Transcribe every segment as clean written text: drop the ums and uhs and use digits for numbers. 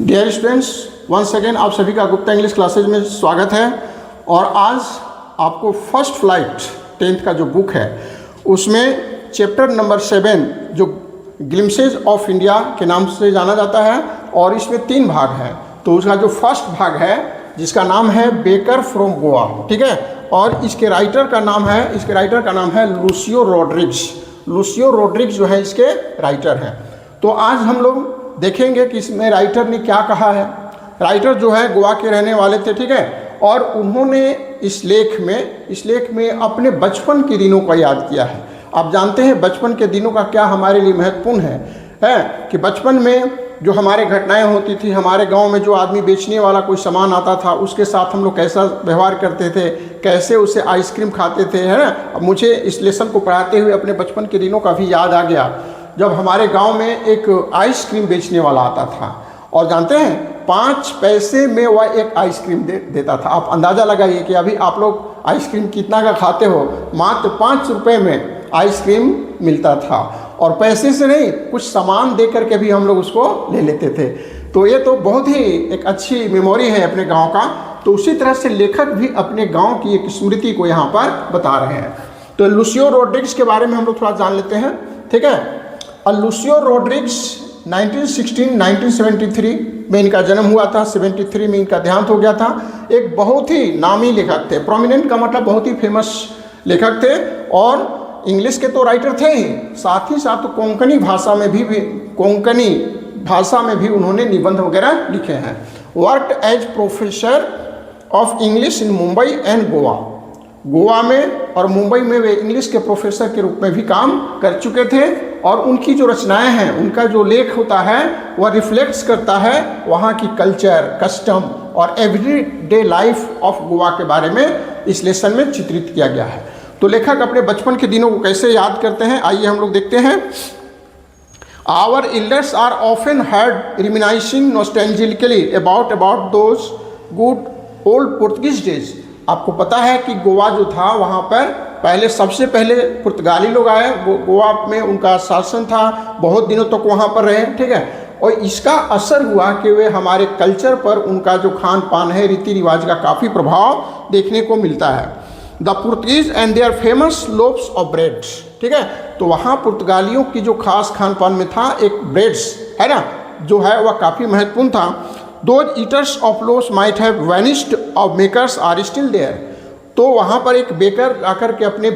Dear students, once again आप सभी का गुप्ता इंग्लिश क्लासेज में स्वागत है। और आज आपको फर्स्ट फ्लाइट 10th का जो बुक है उसमें चैप्टर नंबर 7 जो ग्लिम्सेज ऑफ इंडिया के नाम से जाना जाता है और इसमें 3 भाग हैं। तो उसका जो फर्स्ट भाग है जिसका नाम है बेकर फ्रॉम गोवा, ठीक है, और इसके राइटर का नाम है लूसियो रॉड्रिग्स। लूसियो रॉड्रिग्स जो है इसके राइटर हैं। तो आज हम लोग देखेंगे कि इसमें राइटर ने क्या कहा है। राइटर जो है गोवा के रहने वाले थे, ठीक है, और उन्होंने इस लेख में अपने बचपन के दिनों को याद किया है। आप जानते हैं बचपन के दिनों का क्या हमारे लिए महत्वपूर्ण है कि बचपन में जो हमारे घटनाएं होती थी, हमारे गांव में जो आदमी बेचने वाला कोई सामान आता था उसके साथ हम लोग कैसा व्यवहार करते थे, कैसे उसे आइसक्रीम खाते थे, है ना। अब मुझे इस लेसन को पढ़ाते हुए अपने बचपन के दिनों का भी याद आ गया जब हमारे गांव में एक आइसक्रीम बेचने वाला आता था और जानते हैं 5 पैसे में वह एक आइसक्रीम देता था। आप अंदाज़ा लगाइए कि अभी आप लोग आइसक्रीम कितना का खाते हो। मात्र 5 रुपये में आइसक्रीम मिलता था और पैसे से नहीं, कुछ सामान दे करके भी हम लोग उसको ले लेते थे। तो ये तो बहुत ही एक अच्छी मेमोरी है अपने गाँव का। तो उसी तरह से लेखक भी अपने गाँव की एक स्मृति को यहाँ पर बता रहे हैं। तो लूसियो रॉड्रिग्स के बारे में हम लोग थोड़ा जान लेते हैं, ठीक है। लूसियो रॉड्रिग्स 1973 में इनका जन्म हुआ था। 73 में इनका देहांत हो गया था। एक बहुत ही नामी लेखक थे। प्रोमिनेंट का मतलब बहुत ही फेमस लेखक थे और इंग्लिश के तो राइटर थे ही, साथ ही साथ कोंकणी भाषा में भी उन्होंने निबंध वगैरह लिखे हैं। Worked as professor of English in Mumbai and Goa में और मुंबई में वे इंग्लिश के प्रोफेसर के रूप में भी काम कर चुके थे। और उनकी जो रचनाएं हैं, उनका जो लेख होता है वह रिफ्लेक्ट्स करता है वहाँ की कल्चर, कस्टम और एवरीडे लाइफ ऑफ गोवा के बारे में इस लेसन में चित्रित किया गया है। तो लेखक अपने बचपन के दिनों को कैसे याद करते हैं, आइए हम लोग देखते हैं। Our elders are often heard reminiscing nostalgically about those good old Portuguese days. आपको पता है कि गोवा जो था वहाँ पर सबसे पहले पुर्तगाली लोग आए। गोवा में उनका शासन था, बहुत दिनों तक वहाँ पर रहे, ठीक है। और इसका असर हुआ कि वे हमारे कल्चर पर उनका जो खान पान है, रीति रिवाज का काफ़ी प्रभाव देखने को मिलता है। The Portuguese and their famous loaves of bread, ठीक है। तो वहाँ पुर्तगालियों की जो खास खान पान में था एक ब्रेड्स, है ना, जो है वह काफ़ी महत्वपूर्ण था। Those eaters of loaves might have vanished, of makers are still there। तो वहाँ पर एक बेकर आकर के अपने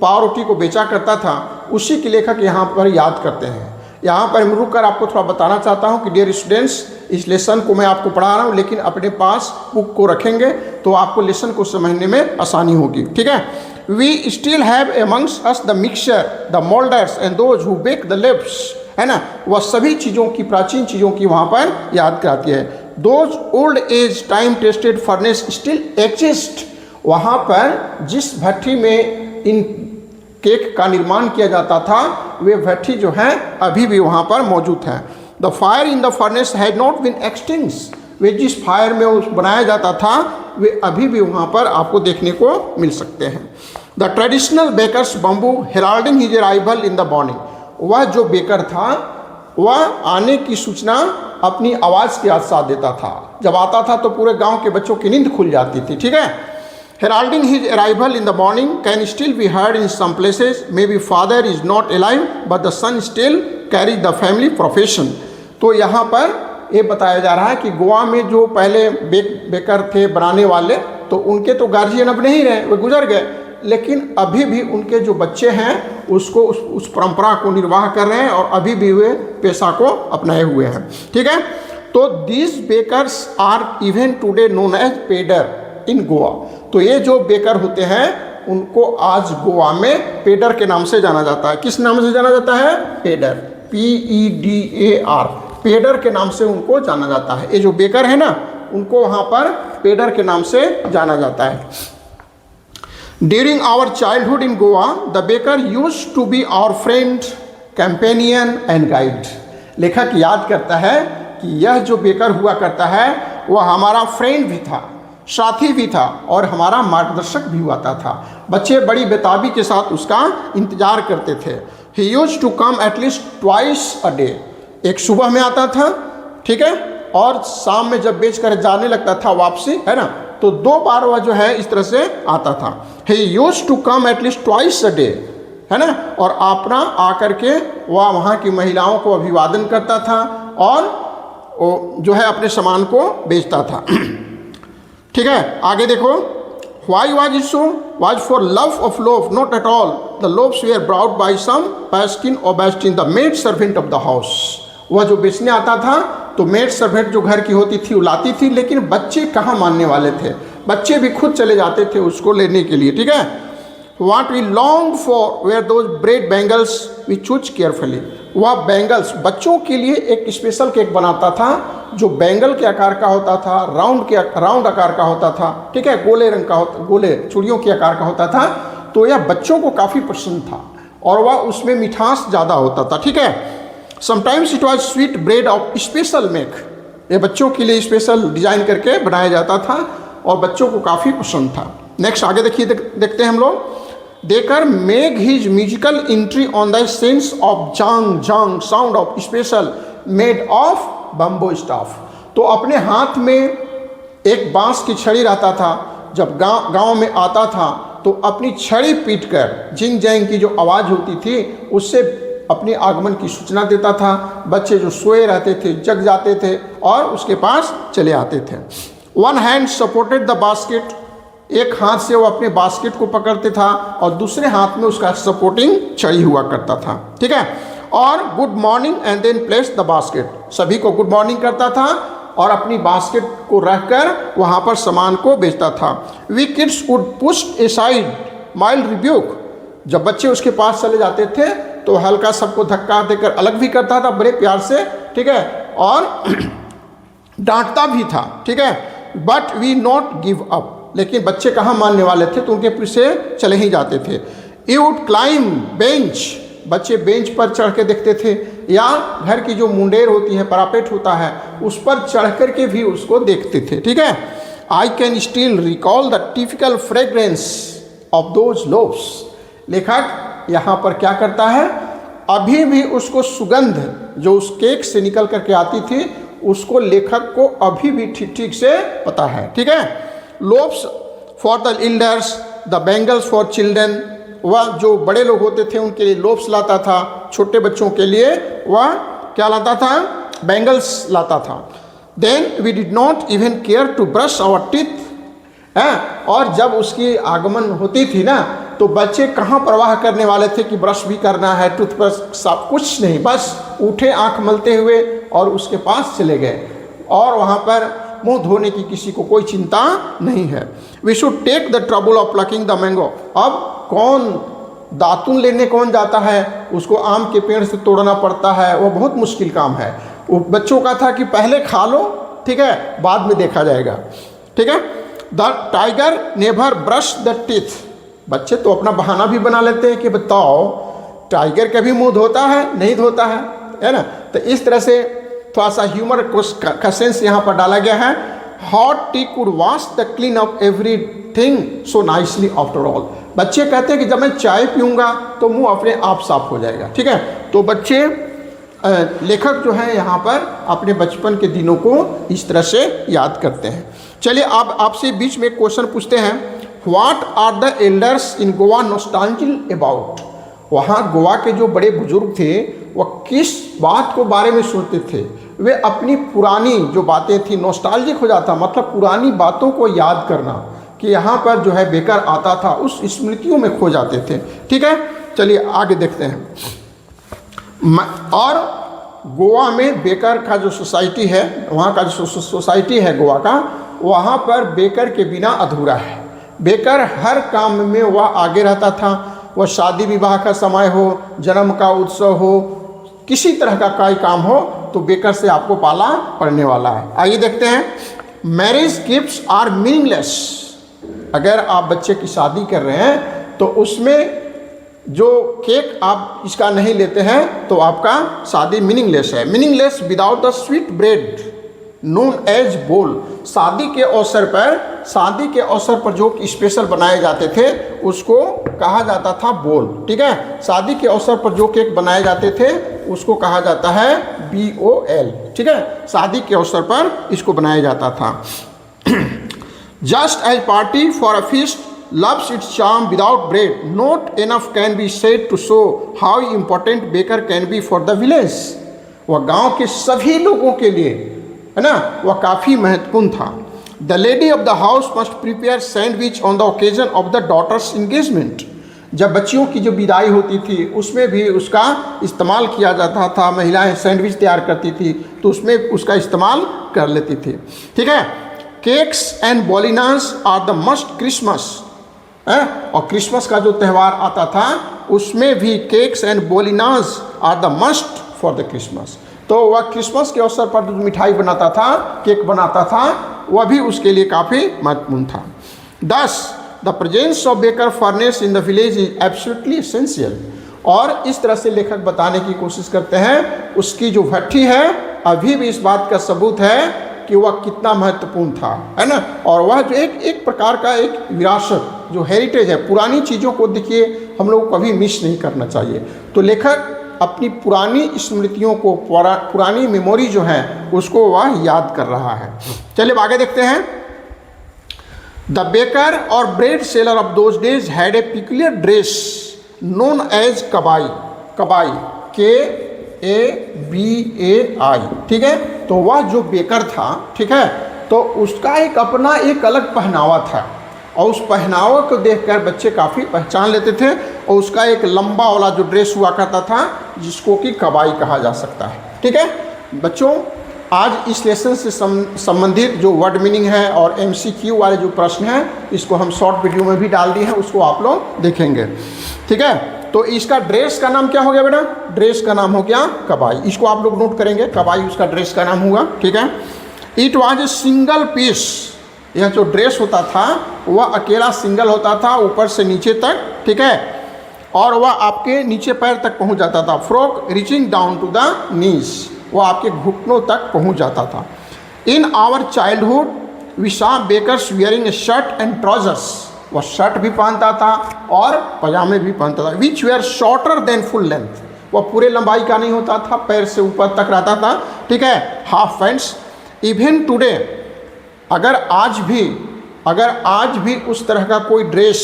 पाव रोटी को बेचा करता था, उसी के लेखक यहाँ पर याद करते हैं। यहाँ पर रुक कर आपको थोड़ा बताना चाहता हूँ कि डियर स्टूडेंट्स, इस लेसन को मैं आपको पढ़ा रहा हूँ लेकिन अपने पास बुक को रखेंगे तो आपको लेसन को समझने में आसानी होगी, ठीक है। We still have amongst us the mixture, the molders and those who bake the loaves, है ना। वह सभी चीज़ों की, प्राचीन चीज़ों की वहाँ पर याद कराती है। Those old age time tested furnace still exist. वहाँ पर जिस भट्टी में इन केक का निर्माण किया जाता था वे भट्टी जो है अभी भी वहाँ पर मौजूद है। The fire in the furnace had not been extinguished. वे जिस फायर में उस बनाया जाता था वे अभी भी वहाँ पर आपको देखने को मिल सकते हैं। The traditional bakers bamboo heralding his arrival in the morning. वह जो बेकर था वह आने की सूचना अपनी आवाज़ के साथ देता था। जब आता था तो पूरे गांव के बच्चों की नींद खुल जाती थी, ठीक है। Heralding his arrival in the morning can still be heard in some places, may be father is not alive but the son still carries the family profession. तो यहाँ पर ये बताया जा रहा है कि गोवा में जो पहले बेकर थे बनाने वाले, तो उनके तो गार्जियन अब नहीं रहे, वे गुजर गए, लेकिन अभी भी उनके जो बच्चे हैं उसको उस परंपरा को निर्वाह कर रहे हैं और अभी भी वे पेशा को अपनाए हुए हैं, ठीक है। तो these bakers are even today known as pader in Goa. तो ये जो बेकर होते हैं उनको आज गोवा में पेडर के नाम से जाना जाता है। किस नाम से जाना जाता है? पेडर, PEDAR, पेडर के नाम से उनको जाना जाता है। ये जो बेकर है ना उनको वहाँ पर पेडर के नाम से जाना जाता है। During our childhood in Goa, the baker used to be our friend, companion and guide। लेखक याद करता है कि यह जो बेकर हुआ करता है वह हमारा फ्रेंड भी था, साथी भी था और हमारा मार्गदर्शक भी हुआ था। बच्चे बड़ी बेताबी के साथ उसका इंतजार करते थे। He used to come at least twice a day। एक सुबह में आता था ठीक है, और शाम में जब बेच कर जाने लगता था वापसी, है ना, तो 2 बार वह जो है इस तरह से आता था। He used to come at least twice a day, है ना, और अपना आकर के वह वहाँ की महिलाओं को अभिवादन करता था और जो है अपने सामान को बेचता था। ठीक है, आगे देखो, why was it so, was for love of loaf, not at all, the loaves were brought by some Pastin or Bastin the maid servant of the house. वह जो बेचने आता था तो मेड सर्वेंट जो घर की होती थी वो लाती थी, लेकिन बच्चे कहाँ मानने वाले थे, बच्चे भी खुद चले जाते थे उसको लेने के लिए। ठीक है, What we longed for were those bread bangles we chose carefully। वह बैंगल्स बच्चों के लिए एक स्पेशल केक बनाता था जो बैंगल के आकार का होता था, राउंड आकार का होता था, ठीक है, गोले रंग का होता, गोले चूड़ियों के आकार का होता था। तो यह बच्चों को काफ़ी पसंद था और वह उसमें मिठास ज़्यादा होता था। ठीक है, sometimes it was sweet bread of special make, ये बच्चों के लिए स्पेशल डिजाइन करके बनाया जाता था और बच्चों को काफ़ी पसंद था। नेक्स्ट आगे देखिए, देखते हैं हम लोग। देकर make his musical entry on the sense of jang jang sound of special made of bamboo staff. तो अपने हाथ में एक बांस की छड़ी रहता था, जब गांव में आता था तो अपनी छड़ी पीटकर जिंग जैंग की जो आवाज़ होती थी उससे अपने आगमन की सूचना देता था। बच्चे जो सोए रहते थे जग जाते थे और उसके पास चले आते थे। One hand supported the basket, एक हाथ से वो अपने बास्केट को पकड़ते था और दूसरे हाथ में उसका सपोर्टिंग छड़ी हुआ करता था। ठीक है, और good morning and then place the basket, सभी को गुड मॉर्निंग करता था और अपनी बास्केट को रखकर वहाँ पर सामान को बेचता था। We kids would push aside mild rebuke, जब बच्चे उसके पास चले जाते थे तो हल्का सबको धक्का देकर अलग भी करता था बड़े प्यार से। ठीक है, और डांटता भी था। ठीक है, but we not give up, लेकिन बच्चे कहाँ मानने वाले थे तो उनके पीछे चले ही जाते थे। यू वुड क्लाइम बेंच, बच्चे बेंच पर चढ़ के देखते थे या घर की जो मुंडेर होती है, परापेट होता है, उस पर चढ़ कर के भी उसको देखते थे। ठीक है, I can still recall the typical fragrance of those loaves. लेखक यहाँ पर क्या करता है, अभी भी उसको सुगंध जो उस केक से निकल करके आती थी उसको लेखक को अभी भी ठीक ठीक से पता है। ठीक है, loaves for the elders, the bangles for children, वह जो बड़े लोग होते थे उनके लिए लोव्स लाता था, छोटे बच्चों के लिए वह क्या लाता था, बैंगल्स लाता था। Then we did not even care to brush our teeth, है, और जब उसकी आगमन होती थी ना तो बच्चे कहाँ परवाह करने वाले थे कि ब्रश भी करना है, टूथब्रश, सब कुछ नहीं, बस उठे आँख मलते हुए और उसके पास चले गए और वहाँ पर मुंह धोने की किसी को कोई चिंता नहीं है। We should take the trouble of plucking the mango, अब कौन दातुन लेने कौन जाता है, उसको आम के पेड़ से तोड़ना पड़ता है, वो बहुत मुश्किल काम है। वो बच्चों का था कि पहले खा लो, ठीक है, बाद में देखा जाएगा। ठीक है, the tiger never brush the teeth, बच्चे तो अपना बहाना भी बना लेते हैं कि बताओ टाइगर कभी मुंह धोता है, नहीं धोता है ना। तो इस तरह से थोड़ा सा ह्यूमर का सेंस यहाँ पर डाला गया है। Hot T could wash the clean of everything so nicely after all, बच्चे कहते हैं कि जब मैं चाय पीऊँगा तो मुंह अपने आप साफ हो जाएगा। ठीक है, तो बच्चे लेखक जो है यहाँ पर अपने बचपन के दिनों को इस तरह से याद करते हैं। चलिए आप आपसे बीच में क्वेश्चन पूछते हैं, what are the elders in Goa nostalgic about, वहाँ गोवा के जो बड़े बुजुर्ग थे वह किस बात को बारे में सोचते थे, वे अपनी पुरानी जो बातें थी, नॉस्टैल्जिक हो जाता मतलब पुरानी बातों को याद करना कि यहाँ पर जो है बेकर आता था, उस स्मृतियों में खो जाते थे। ठीक है, चलिए आगे देखते हैं। और गोवा में बेकर का जो सोसाइटी है, वहाँ का जो सोसाइटी है गोवा का, वहाँ पर बेकर के बिना अधूरा है। बेकर हर काम में वह आगे रहता था, वह शादी विवाह का समय हो, जन्म का उत्सव हो, किसी तरह का कोई काम हो तो बेकर से आपको पाला पड़ने वाला है। आइए देखते हैं, मैरिज गिफ्ट्स आर मीनिंगलेस, अगर आप बच्चे की शादी कर रहे हैं तो उसमें जो केक आप इसका नहीं लेते हैं तो आपका शादी मीनिंगलेस है। Meaningless without the sweet bread known as bol, शादी के अवसर पर जो स्पेशल बनाए जाते थे उसको कहा जाता था बोल। ठीक है, शादी के अवसर पर जो केक बनाए जाते थे उसको कहा जाता है BOL, ठीक है। शादी के अवसर पर इसको बनाया जाता था। Just as party for a feast loves its charm without bread, not enough can be said to show how important baker can be for the village। वह गांव के सभी लोगों के लिए, है ना, वह काफ़ी महत्वपूर्ण था। The lady of the house must prepare sandwich on the occasion of the daughter's engagement. जब बच्चियों की जो विदाई होती थी उसमें भी उसका इस्तेमाल किया जाता था। महिलाएं सैंडविच तैयार करती थी तो उसमें उसका इस्तेमाल कर लेती थी, ठीक है। Cakes and bolinhas are the must Christmas, और क्रिसमस का जो त्यौहार आता था उसमें भी cakes and bolinhas are the must for the Christmas. तो वह क्रिसमस के अवसर पर जो मिठाई बनाता था, केक बनाता था, वह भी उसके लिए काफ़ी महत्वपूर्ण था। 10 the presence of baker furnace in the village is absolutely essential. और इस तरह से लेखक बताने की कोशिश करते हैं उसकी जो भट्ठी है अभी भी इस बात का सबूत है कि वह कितना महत्वपूर्ण था, है ना। और वह जो एक प्रकार का एक विरासत जो हेरिटेज है, पुरानी चीज़ों को देखिए हम लोग को कभी मिस नहीं करना चाहिए। तो लेखक अपनी पुरानी स्मृतियों को, पुरानी मेमोरी जो है उसको वह याद कर रहा है। चलिए आगे देखते हैं। द बेकर और bread seller of those days had a peculiar dress known as kabai. Kabai KABAI, ठीक है। तो वह जो बेकर था, ठीक है, तो उसका एक अपना एक अलग पहनावा था और उस पहनावे को देखकर बच्चे काफ़ी पहचान लेते थे। और उसका एक लंबा वाला जो ड्रेस हुआ करता था जिसको कि कबाई कहा जा सकता है, ठीक है। बच्चों आज इस लेसन से संबंधित जो वर्ड मीनिंग है और MCQ वाले जो प्रश्न हैं इसको हम शॉर्ट वीडियो में भी डाल दिए हैं, उसको आप लोग देखेंगे, ठीक है। तो इसका ड्रेस का नाम क्या हो गया बेटा? ड्रेस का नाम हो गया कबाई। इसको आप लोग नोट करेंगे, कबाई उसका ड्रेस का नाम हुआ, ठीक है। It was a single piece. यह जो ड्रेस होता था वह अकेला सिंगल होता था ऊपर से नीचे तक, ठीक है, और वह आपके नीचे पैर तक पहुंच जाता था। Frock reaching down to the knees, वह आपके घुटनों तक पहुंच जाता था। In our childhood we saw bakers wearing a shirt and trousers. वह शर्ट भी पहनता था और पजामे भी पहनता था। Which were shorter than full length, वह पूरे लंबाई का नहीं होता था, पैर से ऊपर तक रहता था, ठीक है। Half pants. इवन टुडे अगर आज भी उस तरह का कोई ड्रेस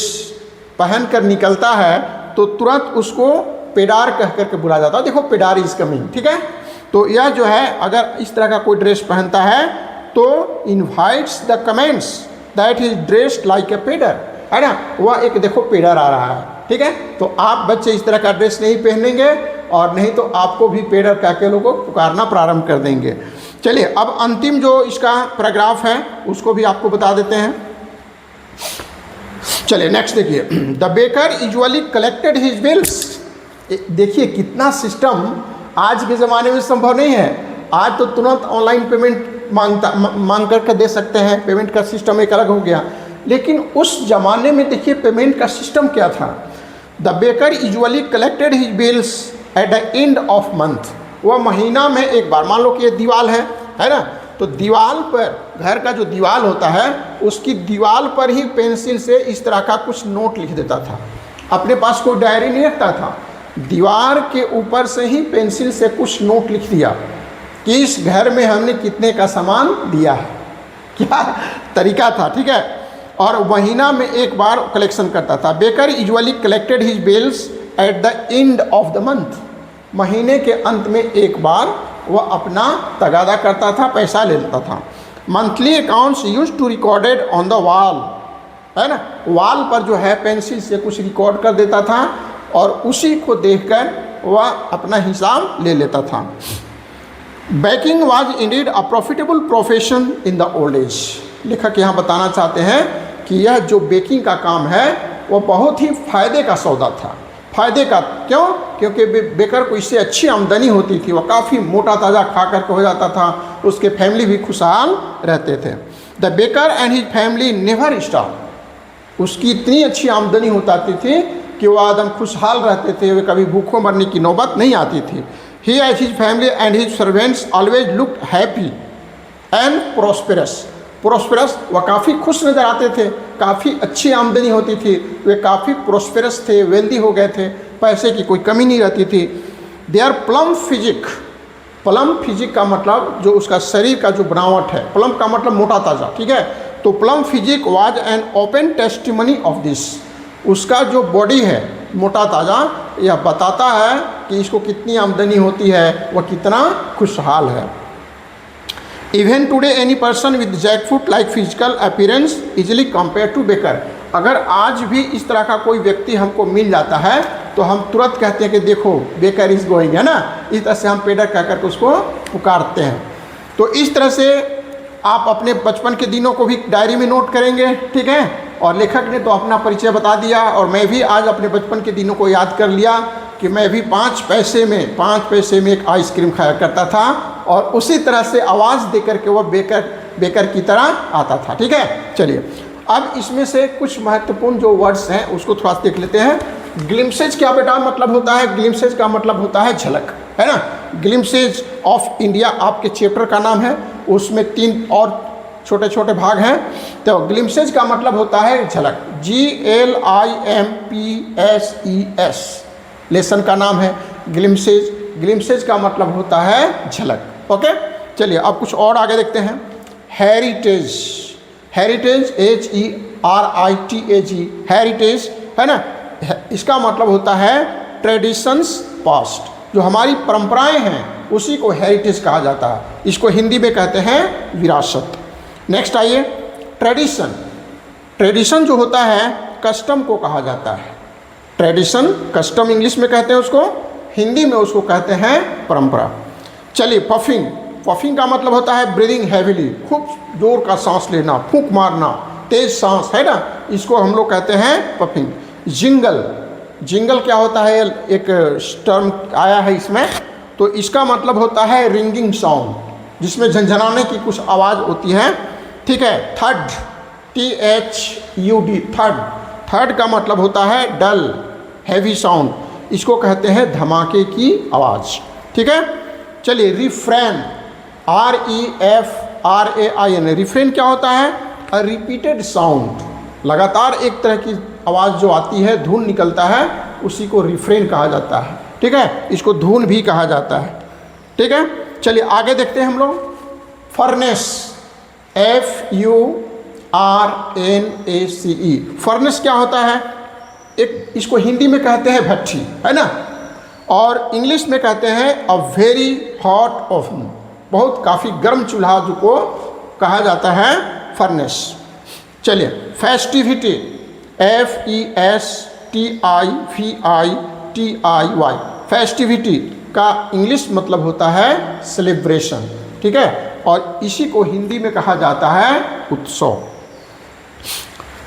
पहन कर निकलता है तो तुरंत उसको पेडार कह करके बुलाया जाता है। देखो पेडार इज कमिंग, ठीक है। तो यह जो है अगर इस तरह का कोई ड्रेस पहनता है तो invites the comments that is dressed like a pader, है ना। वह एक देखो पेडर आ रहा है, ठीक है। तो आप बच्चे इस तरह का ड्रेस नहीं पहनेंगे और नहीं तो आपको भी पेडर कह के लोगों को पुकारना प्रारंभ कर देंगे। चलिए अब अंतिम जो इसका पैराग्राफ है उसको भी आपको बता देते हैं। चलिए नेक्स्ट देखिए। The baker usually collected his bills. देखिए कितना सिस्टम आज के ज़माने में संभव नहीं है। आज तो तुरंत ऑनलाइन पेमेंट मांग करके दे सकते हैं, पेमेंट का सिस्टम एक अलग हो गया। लेकिन उस जमाने में देखिए पेमेंट का सिस्टम क्या था। The baker usually collected his bills at the end of month. वह महीना में एक बार, मान लो कि ये दीवार है ना, तो दीवार पर, घर का जो दीवार होता है उसकी दीवार पर ही पेंसिल से इस तरह का कुछ नोट लिख देता था। अपने पास कोई डायरी नहीं रखता था, दीवार के ऊपर से ही पेंसिल से कुछ नोट लिख दिया कि इस घर में हमने कितने का सामान दिया है। क्या तरीका था, ठीक है। और महीना में एक बार कलेक्शन करता था। Baker usually collected his bills at the end of the month. महीने के अंत में एक बार वह अपना तगादा करता था, पैसा ले लेता था। Monthly accounts used to recorded on the wall, है ना, वॉल पर जो है पेंसिल से कुछ रिकॉर्ड कर देता था और उसी को देखकर वह अपना हिसाब ले लेता था। Baking was indeed a profitable profession in the old age. लेखक यहाँ बताना चाहते हैं कि यह जो बेकिंग का काम है वह बहुत ही फायदे का सौदा था। फायदे का क्यों? क्योंकि बेकर को इससे अच्छी आमदनी होती थी, वह काफ़ी मोटा ताज़ा खा करके हो जाता था, उसके फैमिली भी खुशहाल रहते थे। The baker and his family never starve. उसकी इतनी अच्छी आमदनी होती थी कि वह एकदम खुशहाल रहते थे, वे कभी भूखों मरने की नौबत नहीं आती थी। He and his family and his servants always looked happy and prosperous. Prosperous, वह काफ़ी खुश नज़र आते थे, काफ़ी अच्छी आमदनी होती थी, वे काफ़ी प्रोस्पेरस थे, वेल्दी हो गए थे, पैसे की कोई कमी नहीं रहती थी। Their plump physique, plump physique का मतलब जो उसका शरीर का जो बनावट है, प्लम का मतलब मोटा ताज़ा, ठीक है। तो plump physique was an open testimony of this, उसका जो बॉडी है मोटा ताज़ा, यह बताता है कि इसको कितनी आमदनी होती है, वह कितना खुशहाल है। Even today any person with jackfruit like physical appearance easily compare to baker, अगर आज भी इस तरह का कोई व्यक्ति हमको मिल जाता है तो हम तुरंत कहते हैं कि देखो बेकर इज गोइंग, है ना। इस तरह से हम पेडर कह करके उसको पुकारते हैं। तो इस तरह से आप अपने बचपन के दिनों को भी डायरी में नोट करेंगे, ठीक है। और लेखक ने तो अपना परिचय बता दिया, और मैं भी आज अपने बचपन के दिनों को याद कर लिया कि मैं भी 5 पैसे में एक आइसक्रीम खाया करता था, और उसी तरह से आवाज़ दे करके वह बेकर की तरह आता था, ठीक है। चलिए अब इसमें से कुछ महत्वपूर्ण जो वर्ड्स हैं उसको थोड़ा सा देख लेते हैं। ग्लिम्सेज क्या बेटा मतलब होता है? ग्लिम्सेज का मतलब होता है झलक, है ना। ग्लिम्सेज ऑफ इंडिया आपके चैप्टर का नाम है, उसमें 3 और छोटे छोटे भाग हैं। तो ग्लिम्सेज का मतलब होता है झलक, GLIMPSES लेसन का नाम है ग्लिम्सेज। ग्लिम्सेज का मतलब होता है झलक। ओके, चलिए अब कुछ और आगे देखते हैं। हेरिटेज, हेरिटेज HERITAG, हेरिटेज, है ना। इसका मतलब होता है ट्रेडिशंस पास्ट, जो हमारी परंपराएं हैं उसी को हेरिटेज कहा जाता है। इसको हिंदी में कहते हैं विरासत। नेक्स्ट आइए, ट्रेडिशन। ट्रेडिशन जो होता है कस्टम को कहा जाता है। ट्रेडिशन, कस्टम इंग्लिश में कहते हैं उसको, हिंदी में उसको कहते हैं परंपरा। चलिए पफिंग, पफिंग का मतलब होता है ब्रीदिंग हैवीली, खूब जोर का सांस लेना, फूंक मारना, तेज सांस, है ना, इसको हम लोग कहते हैं पफिंग। जिंगल, जिंगल क्या होता है? एक टर्म आया है इसमें, तो इसका मतलब होता है रिंगिंग साउंड, जिसमें झंझनाने की कुछ आवाज़ होती है, ठीक है। थर्ड, THUD, थर्ड, थर्ड का मतलब होता है डल हैवी साउंड, इसको कहते हैं धमाके की आवाज़, ठीक है। चलिए रिफ्रेन, REFRAIN, रिफ्रेन क्या होता है? अ रिपीटेड साउंड, लगातार एक तरह की आवाज़ जो आती है, धुन निकलता है, उसी को रिफ्रेन कहा जाता है, ठीक है। इसको धुन भी कहा जाता है, ठीक है। चलिए आगे देखते हैं हम लोग। फर्नेस, FURNACE, फर्नेस क्या होता है? एक, इसको हिंदी में कहते हैं भट्ठी, है ना, और इंग्लिश में कहते हैं अ वेरी हॉट ओवन, बहुत काफ़ी गर्म चूल्हा जो को कहा जाता है फर्नेस। चलिए फेस्टिविटी, FESTIVITY, फेस्टिविटी का इंग्लिश मतलब होता है सेलिब्रेशन, ठीक है, और इसी को हिंदी में कहा जाता है उत्सव।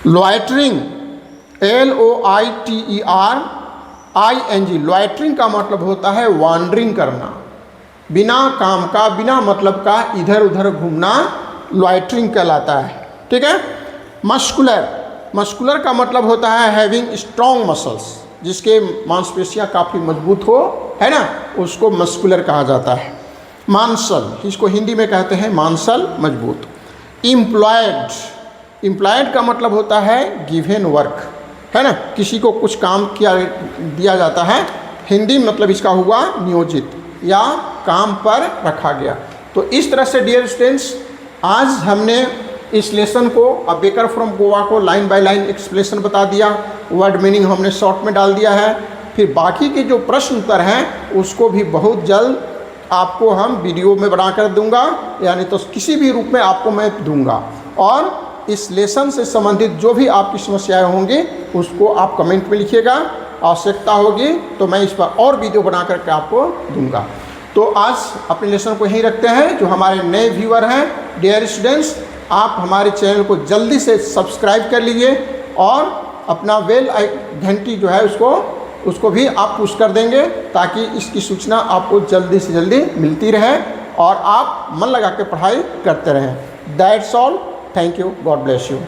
लॉइटरिंग, LOITERING, लॉइटरिंग का मतलब होता है वांडरिंग करना, बिना काम का, बिना मतलब का इधर उधर घूमना लॉइटरिंग कहलाता है, ठीक है। मस्कुलर, मस्कुलर का मतलब होता है हैविंग स्ट्रॉन्ग मसल्स, जिसके मांसपेशियां काफ़ी मजबूत हो, है ना, उसको मस्कुलर कहा जाता है। मांसल, इसको हिंदी में कहते हैं मांसल, मजबूत। एम्प्लॉयड, एम्प्लॉयड का मतलब होता है गिवन वर्क, है ना, किसी को कुछ काम किया दिया जाता है, हिंदी मतलब इसका हुआ नियोजित या काम पर रखा गया। तो इस तरह से डियर स्टूडेंट्स, आज हमने इस लेसन को अ बेकर फ्रॉम गोवा को लाइन बाय लाइन एक्सप्लेनेशन बता दिया, वर्ड मीनिंग हमने शॉर्ट में डाल दिया है। फिर बाकी के जो प्रश्न उत्तर हैं उसको भी बहुत जल्द आपको हम वीडियो में बनाकर दूंगा, यानी तो किसी भी रूप में आपको मैं दूंगा। और इस लेसन से संबंधित जो भी आपकी समस्याएं होंगी उसको आप कमेंट में लिखिएगा, आवश्यकता होगी तो मैं इस पर और वीडियो बना करके आपको दूंगा। तो आज अपने लेसन को यहीं रखते हैं। जो हमारे नए व्यूअर हैं, डियर स्टूडेंट्स, आप हमारे चैनल को जल्दी से सब्सक्राइब कर लीजिए और अपना बेल घंटी जो है उसको भी आप पुश कर देंगे, ताकि इसकी सूचना आपको जल्दी से जल्दी मिलती रहे और आप मन लगा के पढ़ाई करते रहें। That's all, thank you, God bless you.